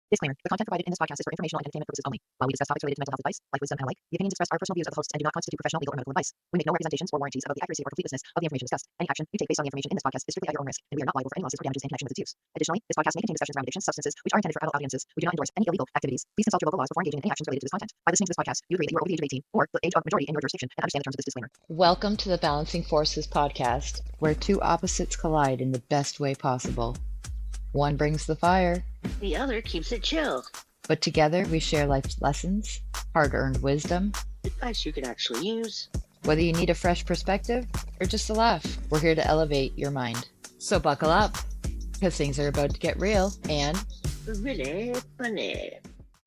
Disclaimer: the content provided in this podcast is for informational and entertainment purposes only. While we discuss topics related to mental health advice, life wisdom, and alike, the opinions expressed are personal views of the hosts and do not constitute professional, legal, or medical advice. We make no representations or warranties about the accuracy or completeness of the information discussed. Any action you take based on the information in this podcast is strictly at your own risk, and we are not liable for any losses or damages in connection with its use. Additionally, this podcast may contain discussions around addictions, substances, which are intended for adult audiences. We do not endorse any illegal activities. Please consult your local laws before engaging in any actions related to this content. By listening to this podcast, you agree that you are over the age of 18 or the age of majority in your jurisdiction and understand the terms of this disclaimer. Welcome to the Balancing Forces podcast, where two opposites collide in the best way possible. One brings the fire, the other keeps it chill. But together we share life's lessons, hard-earned wisdom, advice you can actually use. Whether you need a fresh perspective or just a laugh, we're here to elevate your mind. So buckle up, because things are about to get real and really funny.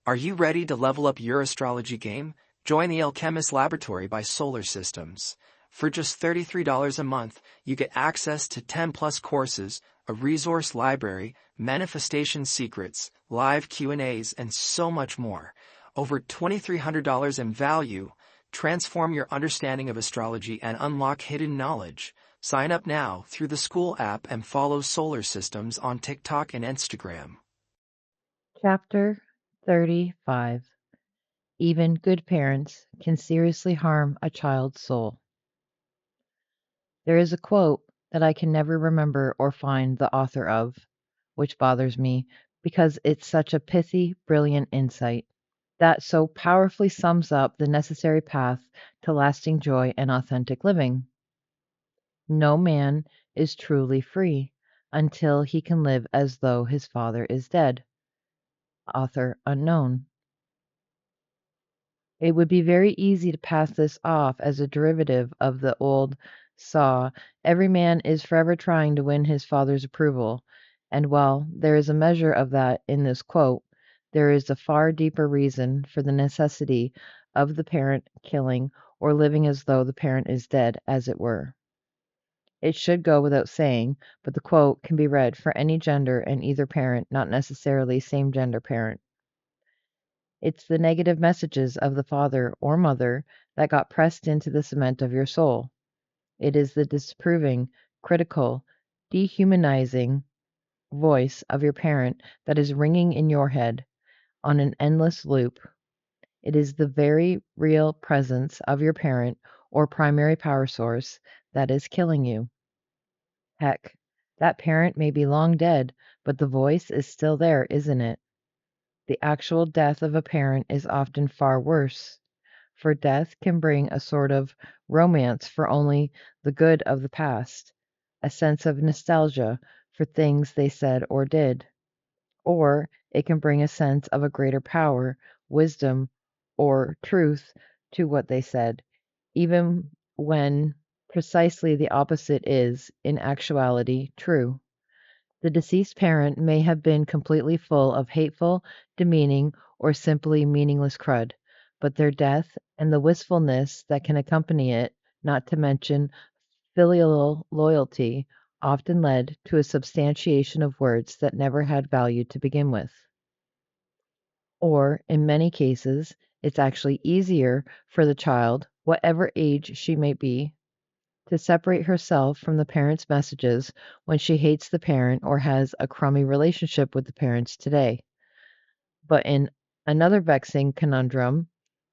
Are you ready to level up your astrology game? Join the Alchemist Laboratory by Solar Systems. For just $33 a month, you get access to 10+ courses, a resource library, manifestation secrets, live Q&As, and so much more. Over $2,300 in value. Transform your understanding of astrology and unlock hidden knowledge. Sign up now through the school app and follow Solar Systems on TikTok and Instagram. Chapter 35. Even good parents can seriously harm a child's soul. There is a quote that I can never remember or find the author of, which bothers me because it's such a pithy, brilliant insight that so powerfully sums up the necessary path to lasting joy and authentic living. No man is truly free until he can live as though his father is dead. Author unknown. It would be very easy to pass this off as a derivative of the old saw, every man is forever trying to win his father's approval, and while there is a measure of that in this quote, there is a far deeper reason for the necessity of the parent killing or living as though the parent is dead, as it were. It should go without saying, but the quote can be read for any gender and either parent, not necessarily same gender parent. It's the negative messages of the father or mother that got pressed into the cement of your soul. It is the disapproving, critical, dehumanizing voice of your parent that is ringing in your head on an endless loop. It is the very real presence of your parent or primary power source that is killing you. Heck, that parent may be long dead, but the voice is still there, isn't it? The actual death of a parent is often far worse, for death can bring a sort of romance for only the good of the past, a sense of nostalgia for things they said or did. Or it can bring a sense of a greater power, wisdom, or truth to what they said, even when precisely the opposite is, in actuality, true. The deceased parent may have been completely full of hateful, demeaning, or simply meaningless crud, but their death and the wistfulness that can accompany it, not to mention filial loyalty, often led to a substantiation of words that never had value to begin with. Or, in many cases, it's actually easier for the child, whatever age she may be, to separate herself from the parent's messages when she hates the parent or has a crummy relationship with the parents today. But in another vexing conundrum,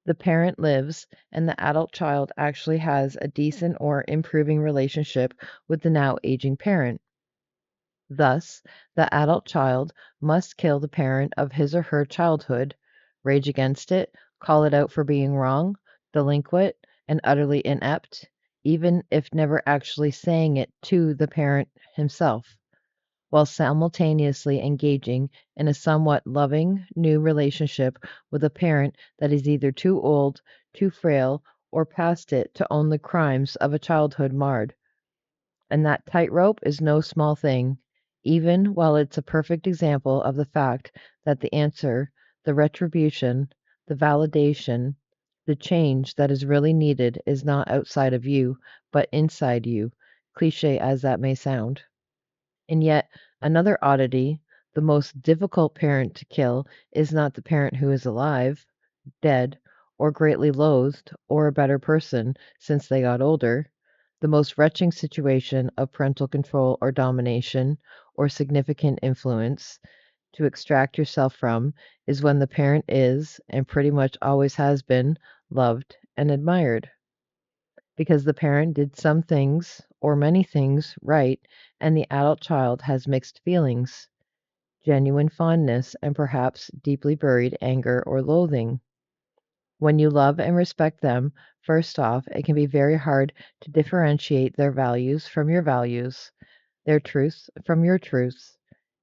the parent lives and the adult child actually has a decent or improving relationship with the now aging parent. Thus, the adult child must kill the parent of his or her childhood, rage against it, call it out for being wrong, delinquent, and utterly inept, even if never actually saying it to the parent himself, while simultaneously engaging in a somewhat loving new relationship with a parent that is either too old, too frail, or past it to own the crimes of a childhood marred. And that tightrope is no small thing, even while it's a perfect example of the fact that the answer, the retribution, the validation, the change that is really needed is not outside of you, but inside you, cliche as that may sound. And yet, another oddity, the most difficult parent to kill is not the parent who is alive, dead, or greatly loathed, or a better person since they got older. The most wrenching situation of parental control or domination or significant influence to extract yourself from is when the parent is, and pretty much always has been, loved and admired. Because the parent did some things or many things right, and the adult child has mixed feelings, genuine fondness, and perhaps deeply buried anger or loathing. When you love and respect them, first off, it can be very hard to differentiate their values from your values, their truths from your truths,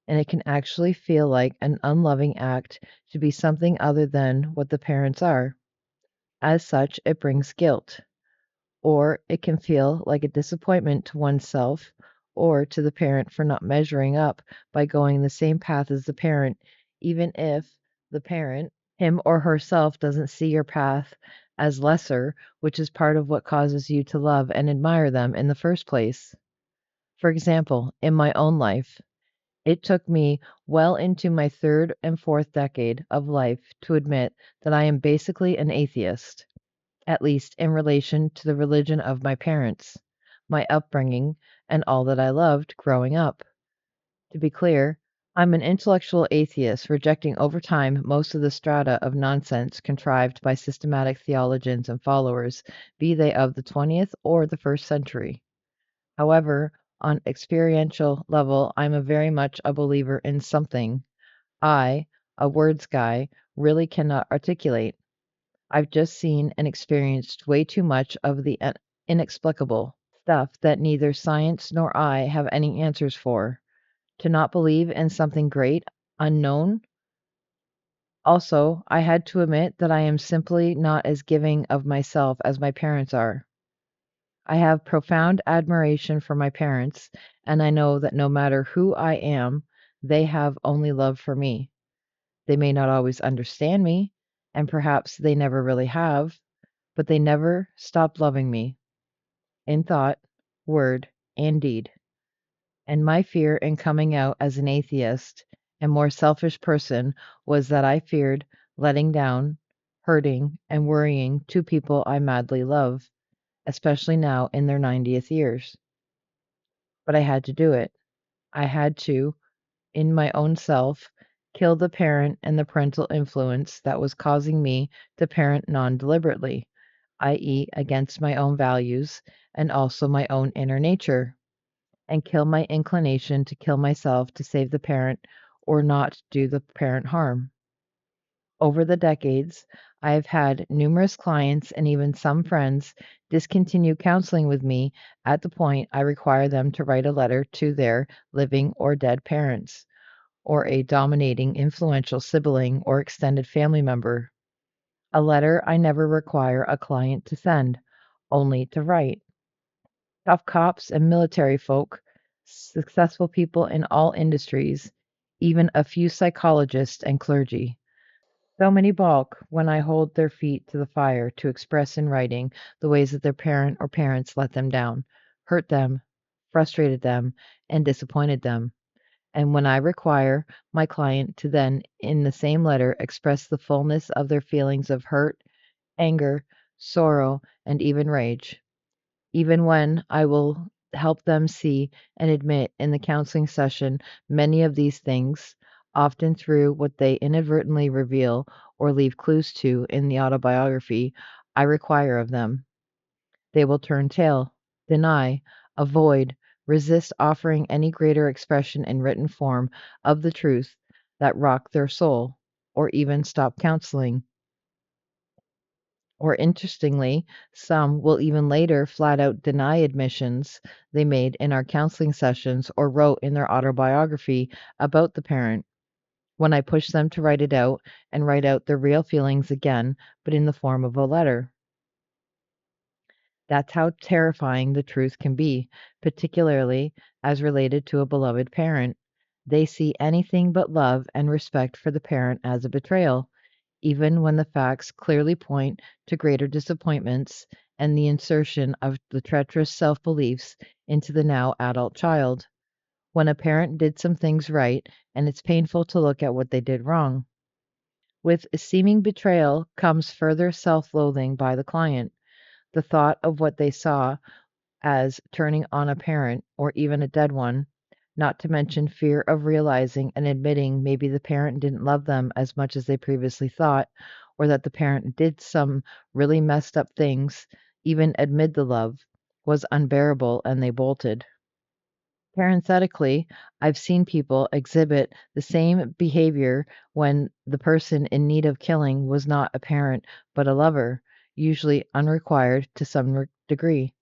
and it can actually feel like an unloving act to be something other than what the parents are. As such, it brings guilt, or it can feel like a disappointment to oneself or to the parent for not measuring up by going the same path as the parent, even if the parent, him or herself, doesn't see your path as lesser, which is part of what causes you to love and admire them in the first place. For example, in my own life, it took me well into my third and fourth decade of life to admit that I am basically an atheist, at least in relation to the religion of my parents, my upbringing, and all that I loved growing up. To be clear, I'm an intellectual atheist rejecting over time most of the strata of nonsense contrived by systematic theologians and followers, be they of the 20th or the first century. However, on experiential level, I'm a very much a believer in something I, a words guy, really cannot articulate. I've just seen and experienced way too much of the inexplicable stuff that neither science nor I have any answers for. To not believe in something great, unknown. Also, I had to admit that I am simply not as giving of myself as my parents are. I have profound admiration for my parents, and I know that no matter who I am, they have only love for me. They may not always understand me, and perhaps they never really have, but they never stopped loving me in thought, word, and deed. And my fear in coming out as an atheist and more selfish person was that I feared letting down, hurting, and worrying two people I madly love, especially now in their 90th years. But I had to do it. I had to, in my own self, kill the parent and the parental influence that was causing me to parent non deliberately, i.e., against my own values and also my own inner nature, and kill my inclination to kill myself to save the parent or not do the parent harm. Over the decades, I have had numerous clients and even some friends discontinue counseling with me at the point I require them to write a letter to their living or dead parents, or a dominating, influential sibling or extended family member. A letter I never require a client to send, only to write. Tough cops and military folk, successful people in all industries, even a few psychologists and clergy. So many balk when I hold their feet to the fire to express in writing the ways that their parent or parents let them down, hurt them, frustrated them, and disappointed them. And when I require my client to then, in the same letter, express the fullness of their feelings of hurt, anger, sorrow, and even rage, even when I will help them see and admit in the counseling session many of these things, often through what they inadvertently reveal or leave clues to in the autobiography I require of them. They will turn tail, deny, avoid, resist offering any greater expression in written form of the truth that rock their soul, or even stop counseling. Or interestingly, some will even later flat out deny admissions they made in our counseling sessions or wrote in their autobiography about the parent when I push them to write it out and write out their real feelings again, but in the form of a letter. That's how terrifying the truth can be, particularly as related to a beloved parent. They see anything but love and respect for the parent as a betrayal, even when the facts clearly point to greater disappointments and the insertion of the treacherous self beliefs into the now adult child. When a parent did some things right, and it's painful to look at what they did wrong. With seeming betrayal comes further self loathing by the client. The thought of what they saw as turning on a parent, or even a dead one, not to mention fear of realizing and admitting maybe the parent didn't love them as much as they previously thought, or that the parent did some really messed up things, even amid the love, was unbearable and they bolted. Parenthetically, I've seen people exhibit the same behavior when the person in need of killing was not a parent but a lover, usually unrequired to some degree.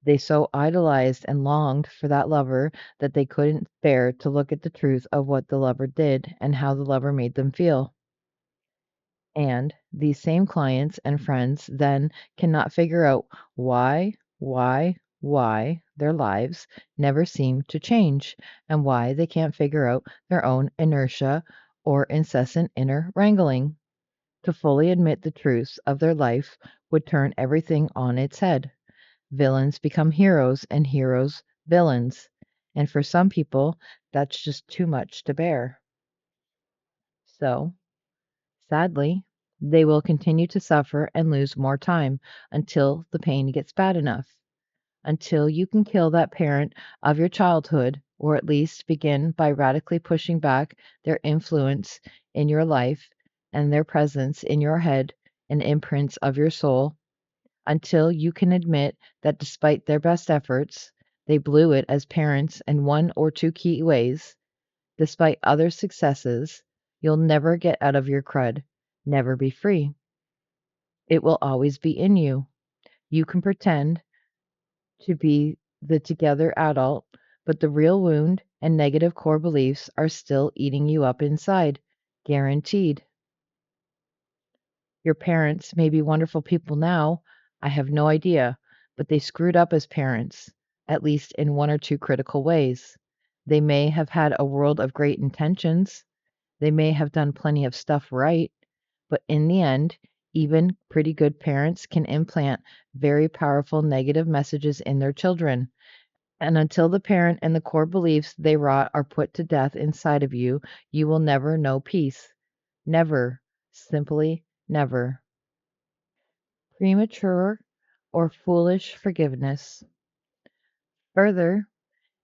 They so idolized and longed for that lover that they couldn't bear to look at the truth of what the lover did and how the lover made them feel. And these same clients and friends then cannot figure out why their lives never seem to change and why they can't figure out their own inertia or incessant inner wrangling. To fully admit the truths of their life would turn everything on its head. Villains become heroes and heroes villains. And for some people, that's just too much to bear. So, sadly, they will continue to suffer and lose more time until the pain gets bad enough. Until you can kill that parent of your childhood, or at least begin by radically pushing back their influence in your life and their presence in your head and imprints of your soul, until you can admit that despite their best efforts, they blew it as parents in one or two key ways. Despite other successes, you'll never get out of your crud, never be free. It will always be in you. You can pretend to be the together adult, but the real wound and negative core beliefs are still eating you up inside, guaranteed. Your parents may be wonderful people now, I have no idea, but they screwed up as parents, at least in one or two critical ways. They may have had a world of great intentions. They may have done plenty of stuff right, but in the end, even pretty good parents can implant very powerful negative messages in their children. And until the parent and the core beliefs they wrought are put to death inside of you, you will never know peace. Never. Simply never. Premature or foolish forgiveness. Further,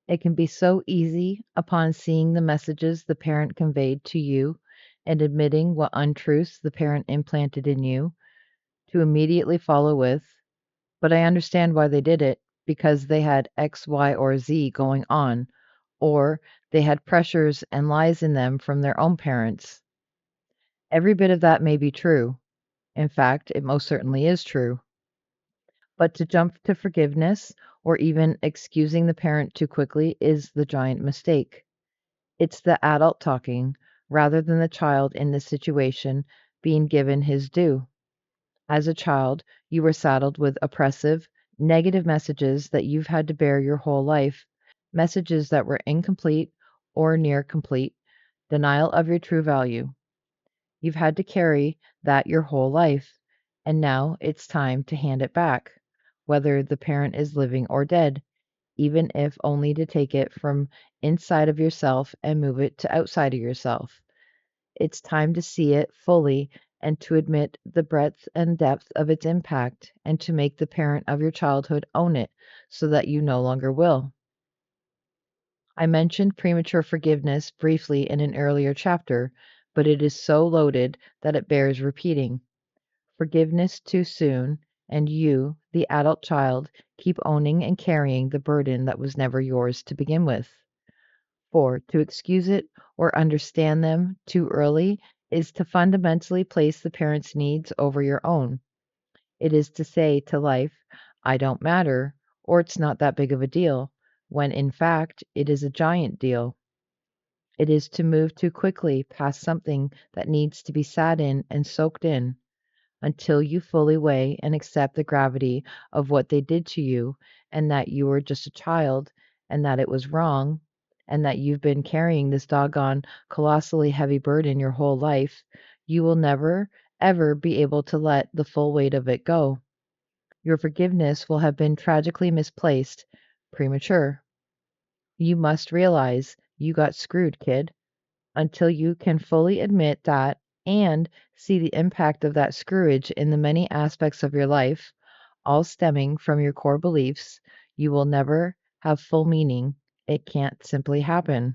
it can be so easy upon seeing the messages the parent conveyed to you and admitting what untruths the parent implanted in you to immediately follow with, but I understand why they did it, because they had X, Y, or Z going on, or they had pressures and lies in them from their own parents. Every bit of that may be true. In fact, it most certainly is true. But to jump to forgiveness or even excusing the parent too quickly is the giant mistake. It's the adult talking rather than the child in this situation being given his due. As a child, you were saddled with oppressive, negative messages that you've had to bear your whole life, messages that were incomplete or near complete, denial of your true value. You've had to carry that your whole life, and now it's time to hand it back, whether the parent is living or dead, even if only to take it from inside of yourself and move it to outside of yourself. It's time to see it fully and to admit the breadth and depth of its impact and to make the parent of your childhood own it so that you no longer will. I mentioned premature forgiveness briefly in an earlier chapter, but it is so loaded that it bears repeating. Forgiveness too soon, and you, the adult child, keep owning and carrying the burden that was never yours to begin with. For to excuse it or understand them too early is to fundamentally place the parent's needs over your own. It is to say to life, I don't matter, or it's not that big of a deal, when in fact it is a giant deal. It is to move too quickly past something that needs to be sat in and soaked in until you fully weigh and accept the gravity of what they did to you and that you were just a child and that it was wrong and that you've been carrying this doggone colossally heavy burden your whole life, you will never, ever be able to let the full weight of it go. Your forgiveness will have been tragically misplaced, premature. You must realize you got screwed, kid, until you can fully admit that and see the impact of that screwage in the many aspects of your life, all stemming from your core beliefs, you will never have full meaning It can't simply happen.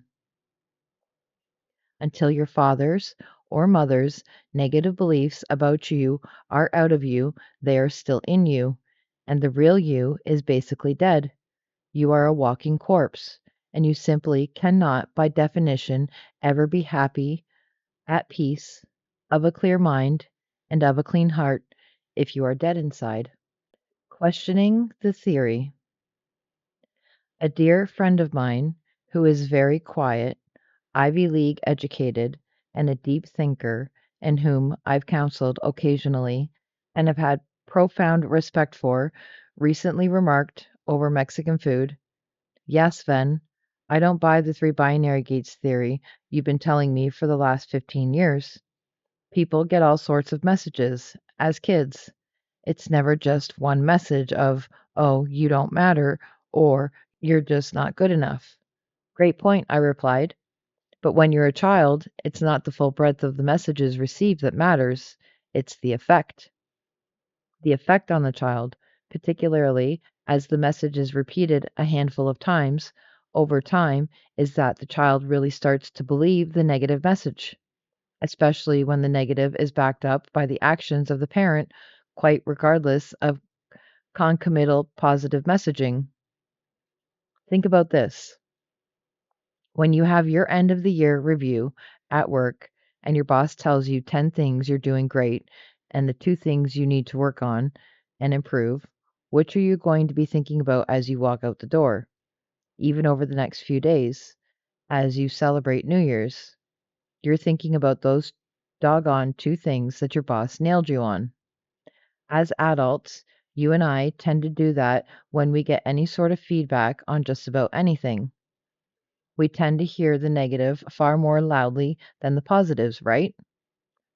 Until your father's or mother's negative beliefs about you are out of you, they are still in you, and the real you is basically dead. You are a walking corpse, and you simply cannot, by definition, ever be happy, at peace, of a clear mind, and of a clean heart if you are dead inside. Questioning the theory. A dear friend of mine who is very quiet, Ivy League educated, and a deep thinker, and whom I've counseled occasionally and have had profound respect for, recently remarked over Mexican food, "Yes, Sven, I don't buy the three binary gates theory you've been telling me for the last 15 years. People get all sorts of messages as kids. It's never just one message of, oh, you don't matter, or you're just not good enough." "Great point," I replied. "But when you're a child, it's not the full breadth of the messages received that matters. It's the effect. The effect on the child, particularly as the message is repeated a handful of times over time, is that the child really starts to believe the negative message, especially when the negative is backed up by the actions of the parent, quite regardless of concomitant positive messaging. Think about this. When you have your end of the year review at work and your boss tells you 10 things you're doing great and the 2 things you need to work on and improve, which are you going to be thinking about as you walk out the door, even over the next few days, as you celebrate New Year's? You're thinking about those doggone 2 things that your boss nailed you on. As adults, you and I tend to do that when we get any sort of feedback on just about anything. We tend to hear the negative far more loudly than the positives, right?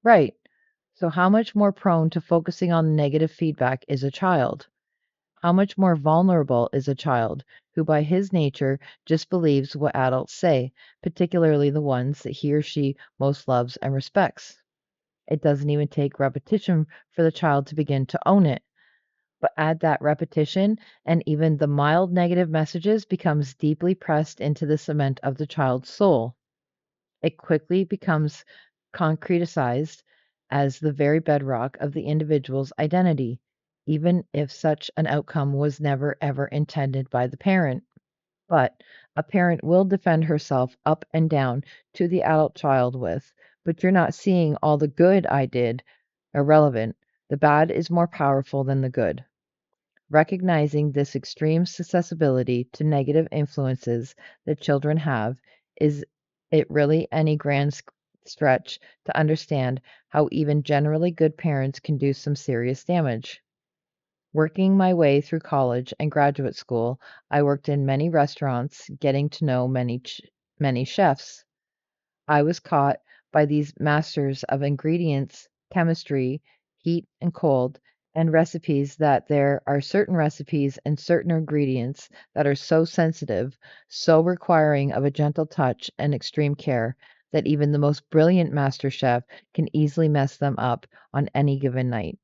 Right. So, how much more prone to focusing on negative feedback is a child? How much more vulnerable is a child who, by his nature, just believes what adults say, particularly the ones that he or she most loves and respects? It doesn't even take repetition for the child to begin to own it. But add that repetition, and even the mild negative messages becomes deeply pressed into the cement of the child's soul. It quickly becomes concretized as the very bedrock of the individual's identity, even if such an outcome was never ever intended by the parent. But a parent will defend herself up and down to the adult child with, "But you're not seeing all the good I did." Irrelevant. The bad is more powerful than the good. Recognizing this extreme susceptibility to negative influences that children have, is it really any grand stretch to understand how even generally good parents can do some serious damage? Working my way through college and graduate school, I worked in many restaurants, getting to know many chefs. I was caught by these masters of ingredients, chemistry, heat and cold, and recipes that there are certain recipes and certain ingredients that are so sensitive, so requiring of a gentle touch and extreme care, that even the most brilliant master chef can easily mess them up on any given night.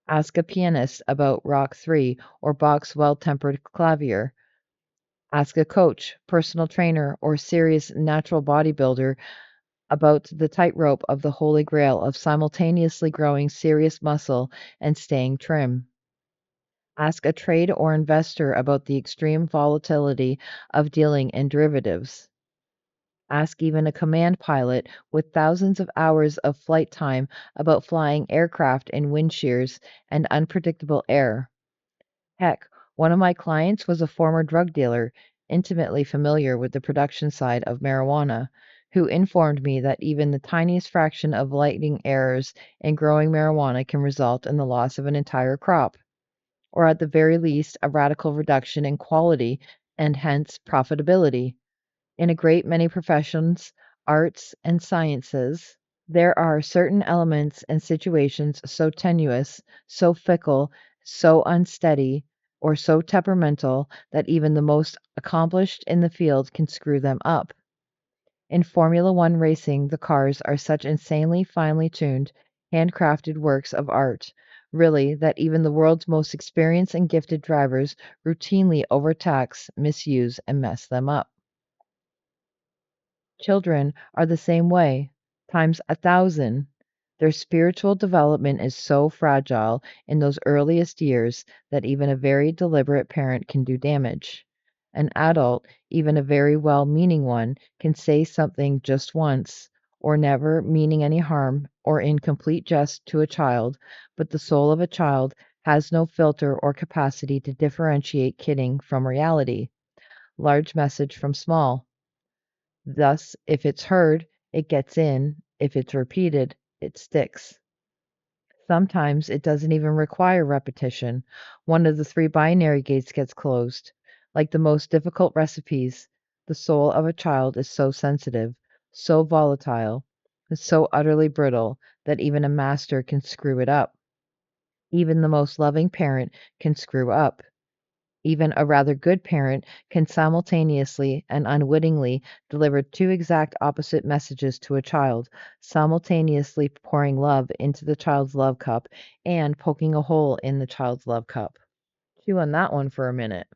Ask a pianist about Rock 3 or Bach's well-tempered clavier. Ask a coach, personal trainer, or serious natural bodybuilder about the tightrope of the holy grail of simultaneously growing serious muscle and staying trim. Ask a trade or investor about the extreme volatility of dealing in derivatives. Ask even a command pilot with thousands of hours of flight time about flying aircraft in wind shears and unpredictable air. Heck, one of my clients was a former drug dealer, intimately familiar with the production side of marijuana, who informed me that even the tiniest fraction of lighting errors in growing marijuana can result in the loss of an entire crop, or at the very least, a radical reduction in quality and hence profitability. In a great many professions, arts, and sciences, there are certain elements and situations so tenuous, so fickle, so unsteady, or so temperamental that even the most accomplished in the field can screw them up. In Formula One racing, the cars are such insanely finely tuned, handcrafted works of art, Really, that even the world's most experienced and gifted drivers routinely overtax, misuse, and mess them up. Children are the same way, times 1,000. Their spiritual development is so fragile in those earliest years that even a very deliberate parent can do damage. An adult, even a very well meaning one, can say something just once, or never meaning any harm, or in complete jest to a child, but the soul of a child has no filter or capacity to differentiate kidding from reality, large message from small. Thus, if it's heard, it gets in; if it's repeated, it sticks. Sometimes it doesn't even require repetition. One of the three binary gates gets closed. Like the most difficult recipes, the soul of a child is so sensitive, so volatile, and so utterly brittle that even a master can screw it up. Even the most loving parent can screw up. Even a rather good parent can simultaneously and unwittingly deliver two exact opposite messages to a child, simultaneously pouring love into the child's love cup and poking a hole in the child's love cup. Chew on that one for a minute.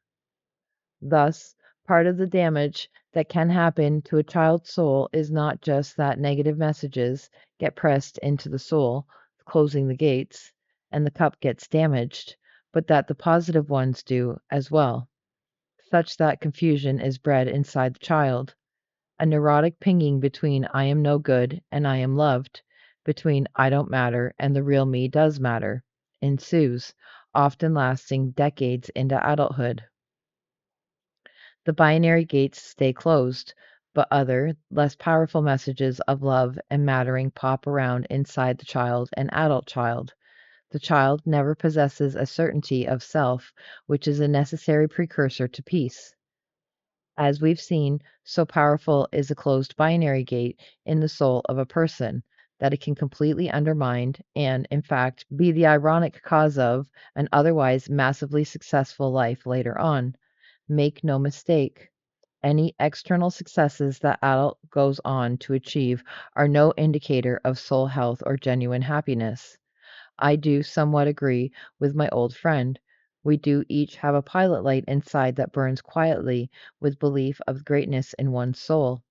Thus, part of the damage that can happen to a child's soul is not just that negative messages get pressed into the soul, closing the gates, and the cup gets damaged, but that the positive ones do as well, such that confusion is bred inside the child. A neurotic pinging between I am no good and I am loved, between I don't matter and the real me does matter, ensues, often lasting decades into adulthood. The binary gates stay closed, but other, less powerful messages of love and mattering pop around inside the child and adult child. The child never possesses a certainty of self, which is a necessary precursor to peace. As we've seen, so powerful is a closed binary gate in the soul of a person that it can completely undermine and, in fact, be the ironic cause of an otherwise massively successful life later on. Make no mistake, any external successes that adult goes on to achieve are no indicator of soul health or genuine happiness. I do somewhat agree with my old friend. We do each have a pilot light inside that burns quietly with belief of greatness in one's soul.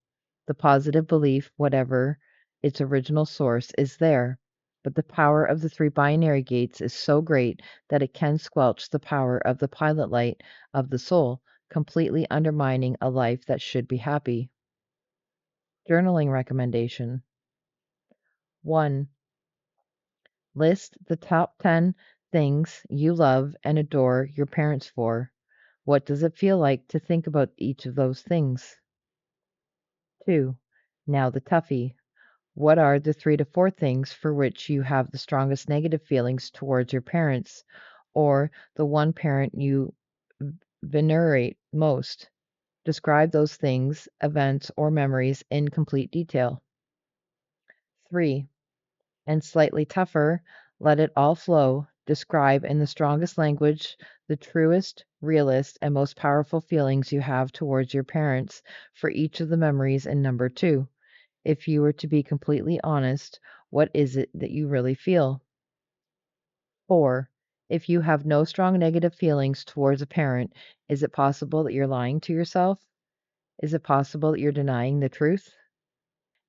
The positive belief, whatever its original source, is there. But the power of the three binary gates is so great that it can squelch the power of the pilot light of the soul, completely undermining a life that should be happy. Journaling recommendation 1. List the top 10 things you love and adore your parents for. What does it feel like to think about each of those things? 2. Now the toughie. What are the 3 to 4 things for which you have the strongest negative feelings towards your parents or the one parent you venerate most? Describe those things, events, or memories in complete detail. 3. And slightly tougher, let it all flow. Describe in the strongest language the truest, realest, and most powerful feelings you have towards your parents for each of the memories in number 2. If you were to be completely honest, what is it that you really feel? 4. If you have no strong negative feelings towards a parent, is it possible that you're lying to yourself? Is it possible that you're denying the truth?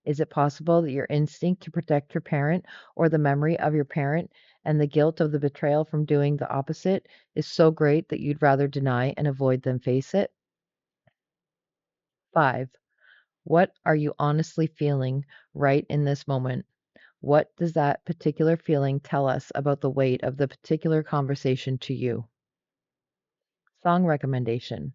Is it possible that your instinct to protect your parent or the memory of your parent and the guilt of the betrayal from doing the opposite is so great that you'd rather deny and avoid than face it? 5. What are you honestly feeling right in this moment? What does that particular feeling tell us about the weight of the particular conversation to you? Song recommendation.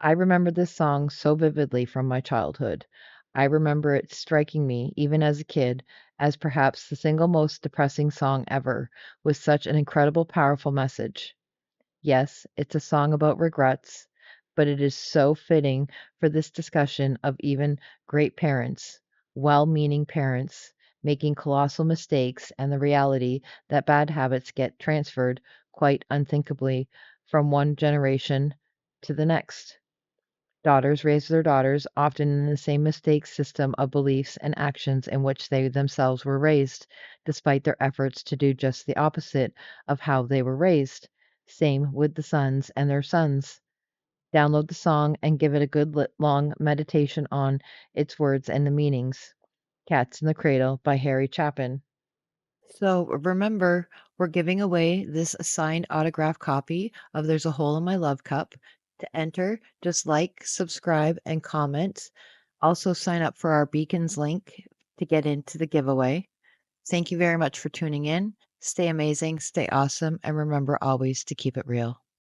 I remember this song so vividly from my childhood. I remember it striking me, even as a kid, as perhaps the single most depressing song ever, with such an incredible, powerful message. Yes, it's a song about regrets, but it is so fitting for this discussion of even great parents, well meaning parents, making colossal mistakes, and the reality that bad habits get transferred quite unthinkably from one generation to the next. Daughters raise their daughters, often in the same mistake system of beliefs and actions in which they themselves were raised, despite their efforts to do just the opposite of how they were raised. Same with the sons and their sons. Download the song and give it a good long meditation on its words and the meanings. Cats in the Cradle by Harry Chapin. So remember, we're giving away this signed autograph copy of There's a Hole in My Love Cup. To enter, just like, subscribe, and comment. Also, sign up for our Beacons link to get into the giveaway. Thank you very much for tuning in. Stay amazing, stay awesome, and remember always to keep it real.